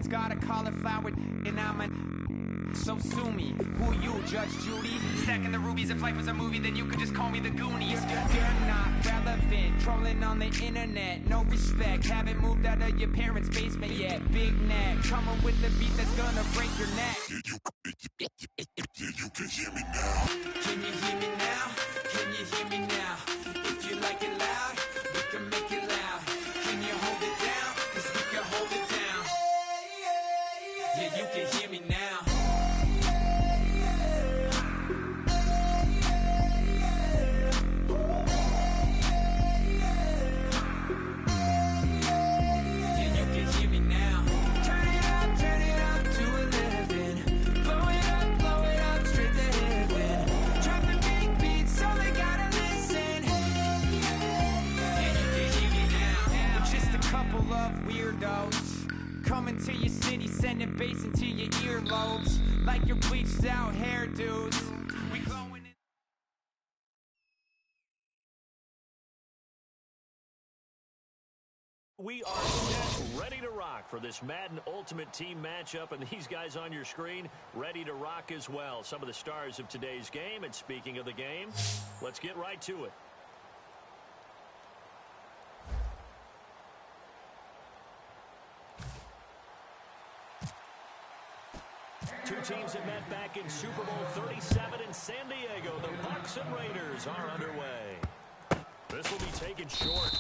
boyfriend's got a cauliflower, and I'm a... So sue me. Who you, Judge Judy? Stacking the rubies. If life was a movie, then you could just call me the Goonies. You're not relevant. Trolling on the internet. No respect. Haven't moved out of your parents' basement yet. Big neck. Coming with the beat that's gonna break your neck. You can hear me now. Can you hear me now? Can you hear me now? If you like it loud, we can make it loud. Can you hold it down? 'Cause we can hold it down. Yeah, you can hear me now. Coming to your city, sending bass into your earlobes, like your bleached out hairdos. We glowing in. We are set, ready to rock for this Madden Ultimate Team matchup, and these guys on your screen ready to rock as well. Some of the stars of today's game, and speaking of the game, let's get right to it. Two teams have met back in Super Bowl 37 in San Diego. The Bucs and Raiders are underway. This will be taken short.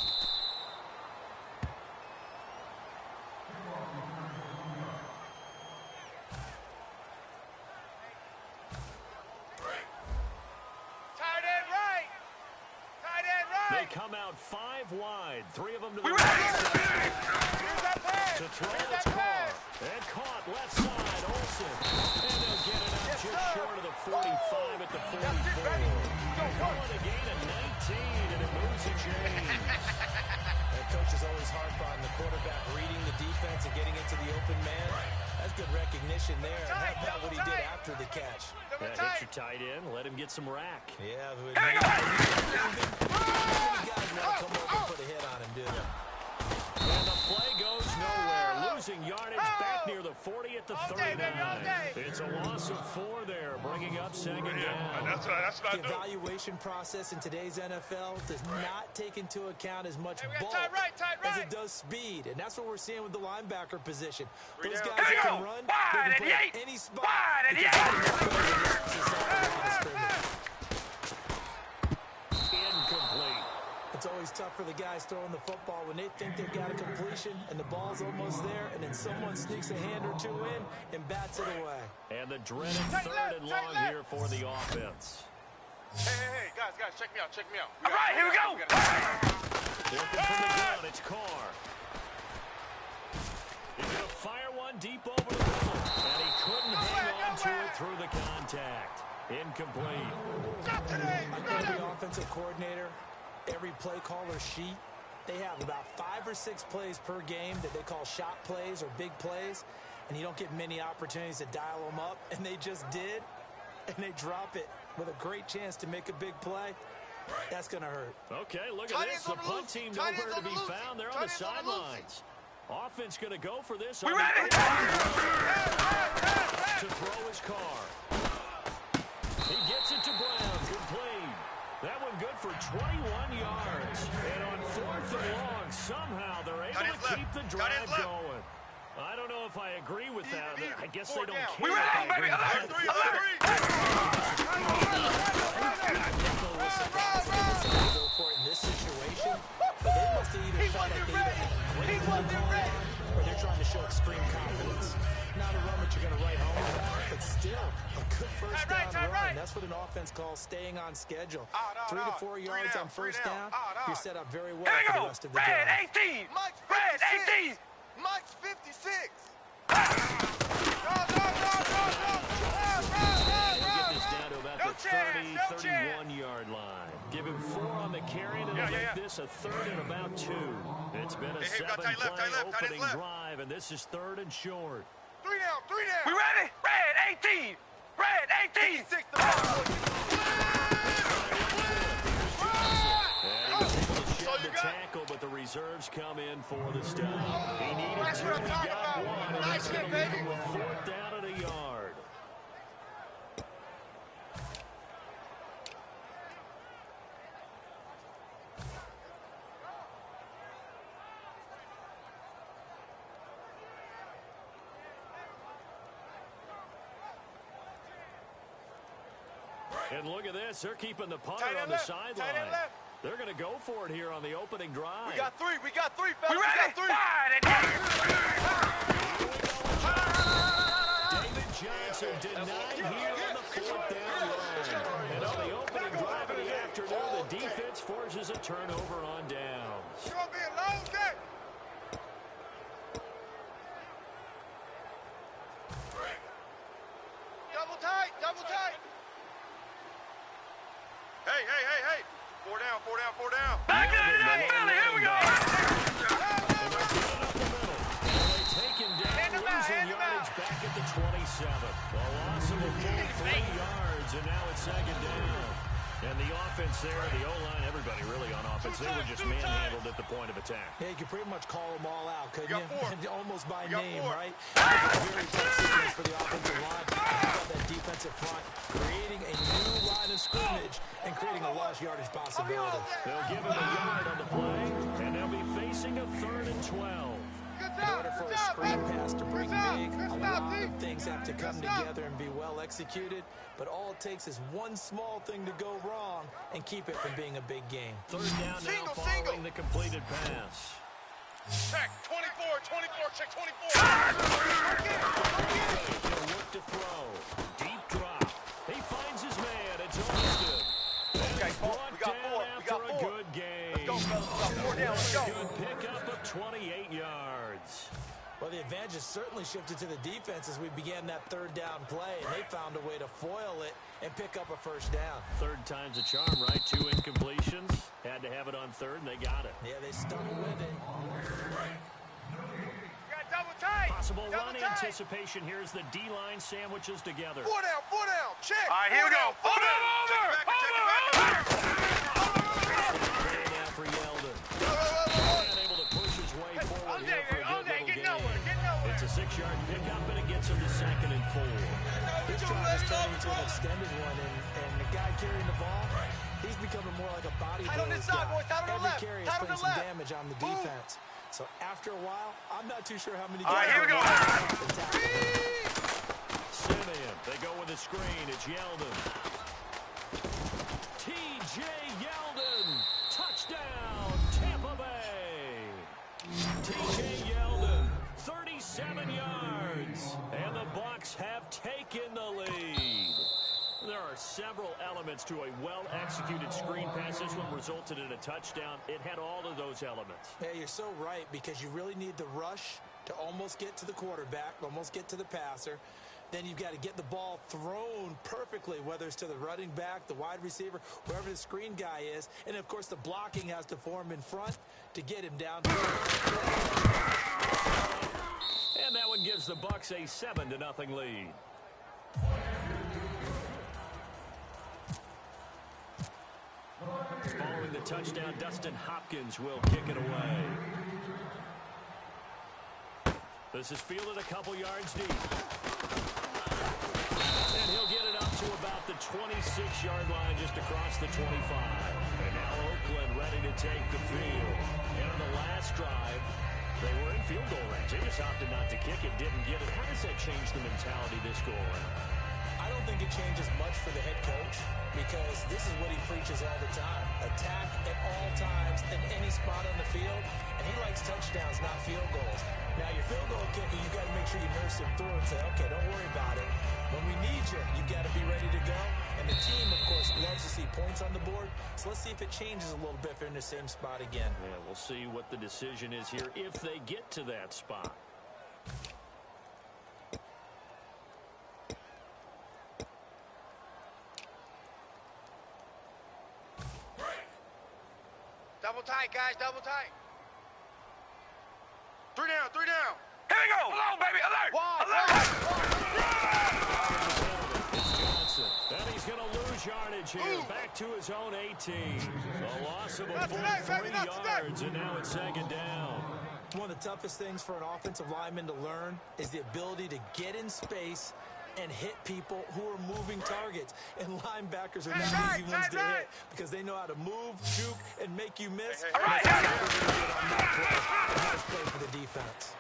They come out 5 wide. 3 of them to the right. To throw it's Carr. And caught left side, Olsen. And they'll get it out just short of the 45 at the 44. Going a gain of 19, and it moves the chain. The coach is always hard on the quarterback reading the defense and getting into the open man. That's good recognition there. And how about what he did after the catch? Yeah, hit your tight end. Let him get some rack. Yeah, many guys want to come over and put a hit on him, do they? And the play goes nowhere. Losing yardage back near the 40 at the 39. It's a loss of 4 there, bringing up second down. That's what I do. The evaluation process in today's NFL does not take into account as much bulk as it does speed. And that's what we're seeing with the linebacker position. Those guys that can run, they can play at any spot. Incomplete. It's always tough for the guys throwing the football when they think they've got a completion and the ball's almost there, and then someone sneaks a hand or two in and bats it away. And the dreaded third and long here for the offense. Hey, guys, check me out. All right, here we go. Looking from the gun, it's Carr. He's going to fire one deep over the middle, and he couldn't hang on to it through the contact. Incomplete. Every offensive coordinator, every play caller sheet, they have about 5 or 6 plays per game that they call shot plays or big plays, and you don't get many opportunities to dial them up, and they just did, and they drop it with a great chance to make a big play. That's going to hurt. Okay, look at this. The punt team nowhere to be found. They're on the sidelines. Offense going to go for this. We ready? To throw his car. He gets it to Brown. Complete. That one good for 21 yards. And on 4th and long, somehow they're able to keep the drive going. I don't know if I agree with that. I guess they don't care. We ready, baby. Alert. In this situation, but they must have either felt like they either had a great play call or they're trying to show extreme confidence. Not a run that you're going to write home about, but still a good first down run. That's what an offense calls staying on schedule. 3 to 4 yards on first down, you're set up very well for the rest of the drive. Red 18. Red 18. Mike's 56. The 30-31-yard line. Give him 4 on the carry, and it'll make this a 3rd and about 2. It's been a 7-play opening drive, and this is 3rd and short. 3 down. We ready? Red 18. Red 18. So you got tackle, but the reserves come in for the stop. He needed two, he got one, and that's going to leave him with 4th down and a yard. And look at this. They're keeping the punter on the sideline. They're going to go for it here on the opening drive. We got three, fellas. We got three. David Johnson denied here on the 4th down line. And on the opening drive of the afternoon, the defense forces a turnover on downs. It's going to be a long day. Double tight, double tight. Hey. 4 down. Back in the day, here we go. They take him down, losing yardage back at the 27. A loss of a full 3 yards, and now it's 2nd down. And the offense there, the O-line, everybody really on offense, they were just manhandled at the point of attack. Yeah, you could pretty much call them all out, couldn't you? Almost by name, 4. right? Very tough sequence for the offensive line. How about that defensive front, creating a new line of scrimmage and creating a lost yardage possibility. They'll give him a yard on the play, and they'll be facing a 3rd and 12. In order for a screen pass to break big, a lot of things have to come together and be well executed, but all it takes is one small thing to go wrong and keep it from being a big game. 3rd down now following the completed pass. Check, 24, check 24. He'll look to throw. Deep drop. He finds his man. It's Austin. Okay, Brought we got down 4. after a good game. Let's go, fellas. We got 4 down. Let's go. Good pickup of 28 yards. Well, the advantage has certainly shifted to the defense as we began that 3rd down play, and they found a way to foil it and pick up a 1st down. 3rd time's a charm, right? 2 incompletions. Had to have it on 3rd, and they got it. Yeah, they stuck with it. We got double tight. Possible Double run tight. anticipation. Here's the D-line sandwiches together. 4 down. Check. All right, here we go. Over. Now for Yeldon. Unable to push his way forward here for a good little Get gain. nowhere. It's a 6-yard pickup, and it gets him to 2nd and 4. This drive is turning into an extended one, and the guy carrying the ball, he's becoming more like a Tight on this bodybuilder's side, guy. boys. Tight on the Every left. carry is Tight on putting the some left. damage on the defense. So after a while, I'm not too sure how many All right, guys here we go. Simeon, they go with a screen. It's Yeldon. T.J. Yeldon. Touchdown, Tampa Bay. T.J. Yeldon, 37 yards. And the Bucs have taken the lead. There are several elements to a well-executed screen pass. This one resulted in a touchdown. It had all of those elements. Yeah, you're so right, because you really need the rush to almost get to the quarterback, almost get to the passer. Then you've got to get the ball thrown perfectly, whether it's to the running back, the wide receiver, whoever the screen guy is. And, of course, the blocking has to form in front to get him down. And that one gives the Bucs a 7-0 lead. Following the touchdown, Dustin Hopkins will kick it away. This is fielded a couple yards deep. And he'll get it up to about the 26-yard line, just across the 25. And now Oakland ready to take the field. And on the last drive, they were in field goal range. They just opted not to kick it, didn't get it. How does that change the mentality this go around? I don't think it changes much for the head coach, because this is what he preaches all the time. Attack at all times in any spot on the field, and he likes touchdowns, not field goals. Now, your field goal kicker, you got to make sure you nurse him through and say, okay, don't worry about it. When we need you, you got to be ready to go. And the team, of course, loves to see points on the board. So let's see if it changes a little bit if they're in the same spot again. Yeah, we'll see what the decision is here if they get to that spot. Double tight, guys. Double tight. 3 down. Here we go. Alone, baby. Alert. It's Johnson. And he's going to lose yardage here. Back to his own 18. A loss of a full 3 yards, and now it's second down. One of the toughest things for an offensive lineman to learn is the ability to get in space and hit people who are moving targets. And linebackers are not easy ones to hit because they know how to move, juke, and make you miss. Nice play for the defense.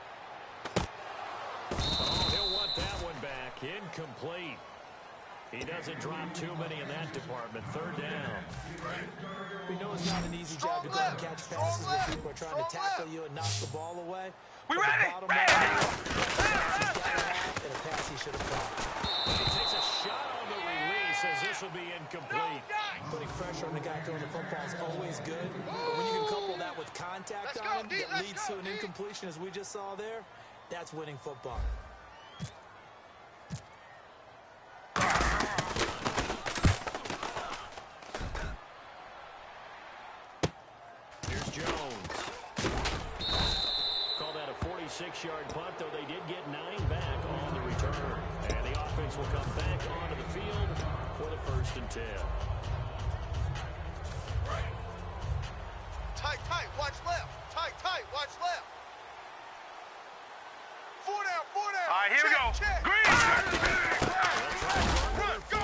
Oh, he'll want that one back. Incomplete. He doesn't drop too many in that department. Third down. We know it's not an easy job to go and catch passes when people are trying to tackle you and knock the ball away. We ready? And a pass he should have caught. He takes a shot on the release as this will be incomplete. Putting pressure on the guy throwing the football is always good, but when you can couple that with contact on him that leads to an incompletion as we just saw there, that's winning football. Here's Jones. Call that a 46-yard punt, though they did get 9 back on the return. And the offense will come back onto the field for the 1st and 10. Tight, watch left. Tight, watch left. 4 down. All right, here we go. Green. Run, go.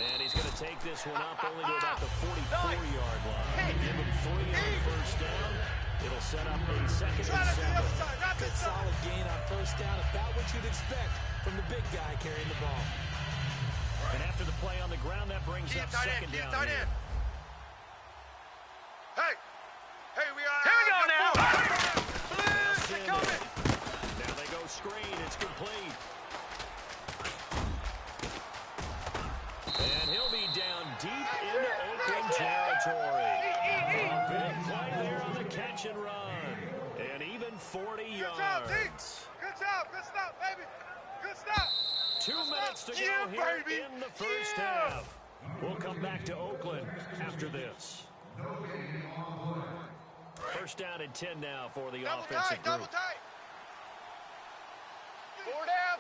And he's going to take this one up only to about the 44-yard line. Give him 3 on first down. It'll set up a 2nd and 7. Good solid gain on first down, about what you'd expect from the big guy carrying the ball. And after the play on the ground, that brings up 2nd down. Hey, we are. Here we go now. Now they go screen. It's complete. And he'll be down deep into Oakland territory. A big play there on the catch and run. And even 40 yards. Good job. Good stop, baby. Good stop. 2 minutes to go here in the first half. We'll come back to Oakland after this. First down and 10 now for the offensive Double group. tight. 4 down.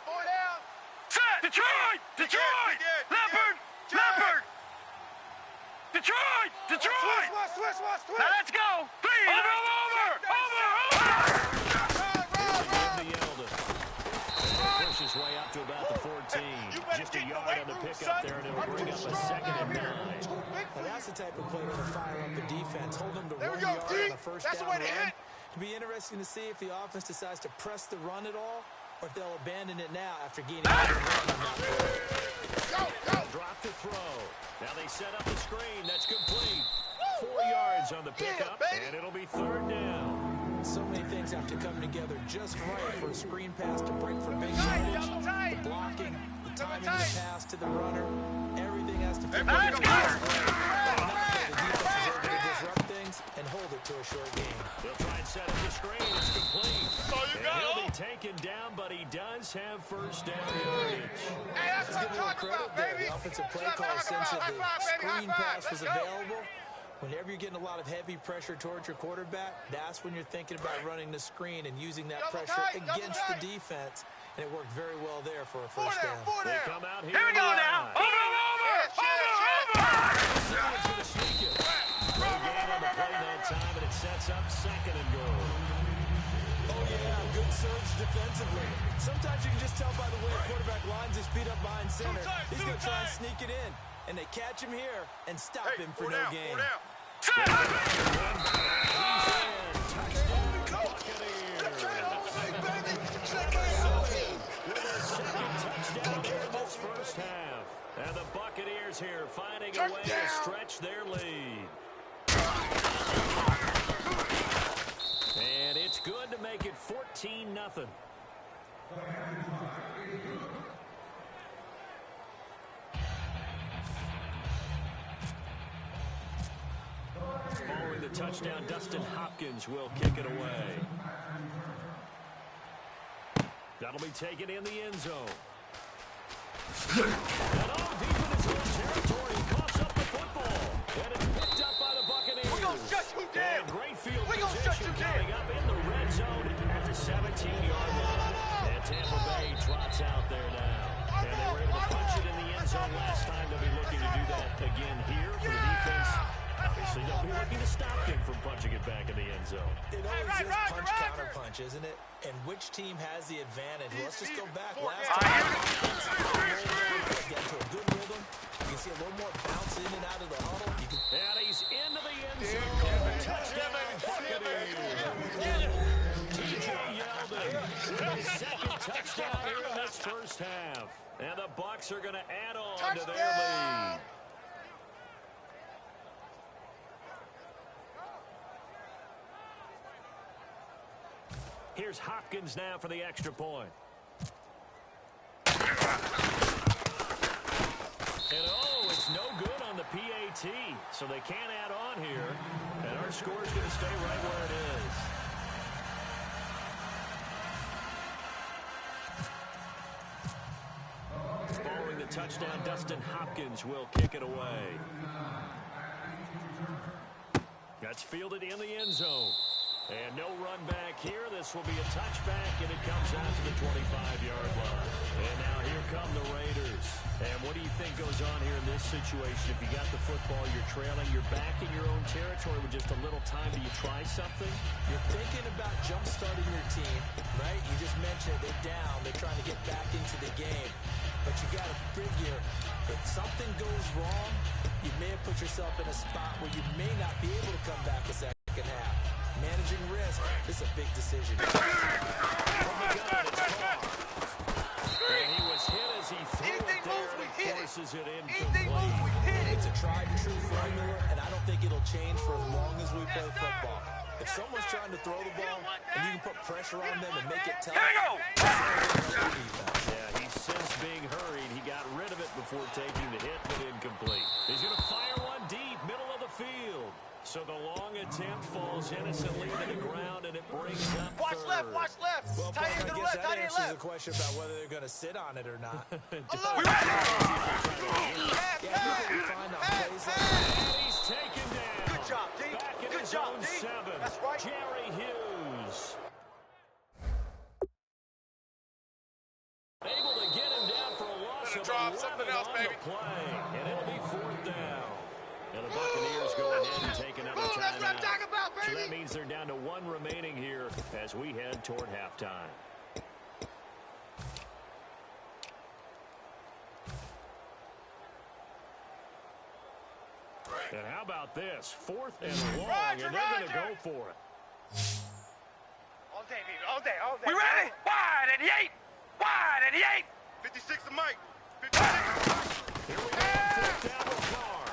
Set! Detroit! Leopard! Detroit! Switch. Now let's go! Please! Over! The eldest. Push his way up to about the 14. Just a yard on the pickup there, and it'll bring up a 2nd and 9. And that's the type of play that'll fire up the defense. Hold them to 1 we go, yard D. on the first That's down the way to run. hit. It'll be interesting to see if the offense decides to press the run at all, or if they'll abandon it now after gaining the run on that play. Go. Drop to throw. Now they set up the screen. That's complete. 4 yards on the pickup, and it'll be 3rd down. So many things have to come together just right for a screen pass to break for big yardage. The blocking, the timing of the pass to the runner, everything has to fit together. The defense is able to disrupt things and hold it to a short game. They'll try and set up the screen. It's complete. you And got he'll it. be taken down, but he does have first down yardage. Hey, that's what I'm Give him talking credit about, there. baby. The offensive play That's what call I'm talking since about. the High five, baby. screen High pass five. was Let's go. available. Whenever you're getting a lot of heavy pressure towards your quarterback, that's when you're thinking about running the screen and using that Double pressure tight, double against the tight. defense. And it worked very well there for a 4 first down. down. They come out here. Here we go now! Over! Someone's going to sneak it. No gain on the play that time, and it sets up 2nd and goal. Oh, yeah, good surge defensively. Sometimes you can just tell by the way a quarterback lines his feet up behind center. He's going to try and sneak it in. And they catch him here and stop him for 4 no down. gain. 4 down. Touchdown here in this first half. And the Buccaneers here finding a way to stretch their lead. And it's good to make it 14-0. Following the touchdown, Dustin Hopkins will kick it away. That'll be taken in the end zone. And all deep in his own territory, he coughs up the football. And it's picked up by the Buccaneers. We're gonna shut you down. And great field We're gonna shut position you down. coming up in the red zone at the 17-yard line. And Tampa Bay trots out there now. And they were able to punch it in the end zone last time. They'll be looking to do that again here for the stopped him from punching it back in the end zone. It always is punch-counter-punch, isn't it? And which team has the advantage? Let's just go back. Last time, get to a good rhythm. You can see a little more bounce in and out of the huddle. And he's into the end zone. Touchdown, Buccaneers. TJ Yeldon with his second touchdown here in this first half. And the Bucs are going to add on to their lead. Here's Hopkins now for the extra point. And oh, it's no good on the PAT. So they can't add on here. And our score is going to stay right where it is. Following the touchdown, Dustin Hopkins will kick it away. That's fielded in the end zone. And no run back here. This will be a touchback, and it comes out to the 25-yard line. And now here come the Raiders. And what do you think goes on here in this situation? If you got the football, you're trailing, you're back in your own territory with just a little time. Do you try something? You're thinking about jump-starting your team, right? You just mentioned they're down. They're trying to get back into the game. But you got to figure, if something goes wrong, you may have put yourself in a spot where you may not be able to come back a second half. Managing risk, this is a big decision. From the gun, it's Carr. And he was hit as he threw it there and forces it incomplete. It's a tried-and-true formula, and I don't think it'll change for as long as we play football. If someone's trying to throw the ball, and you can put pressure on them and make it tough, yeah, he's since being hurried. He got rid of it before taking the hit, but incomplete. He's going to fire one deep, middle of the field. So the long attempt falls innocently to the ground, and it brings up Watch third. left, watch left. Well, Tight end to the left, tight end answers left. the question about whether they're going to sit on it or not. And he's taken down. Good job, D. Back in Good his job, own D. 7. That's right. Jerry Hughes. Able to get him down for a loss of 11 on the play. And it'll be 4th down. And the Buccaneers go ahead and take another timeout. So that means they're down to 1 remaining here as we head toward halftime. And how about this? 4th and long, and they're going to go for it. All day, baby, all day, all day. We ready? Wide and yeet! Wide and yeet! 56 to Mike. 56. Here we go, 4th down with Carr.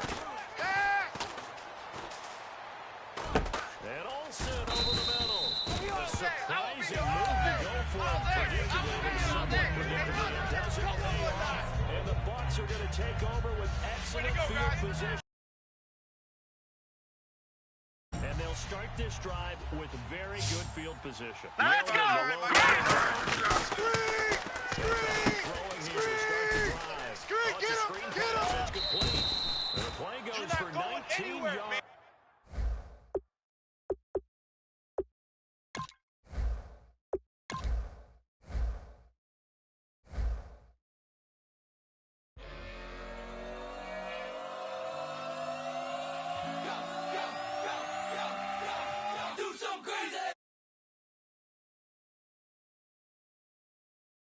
And Olsen over the middle. A surprising move to go for it. Predictable and somewhat predictable. It doesn't pay off. And the Bucs are going to take over with excellent field position. And they'll start this drive with very good field position. Now let's go! Throwing here to start the drive. Screen, get him! It's complete. And the play goes for 19 yards.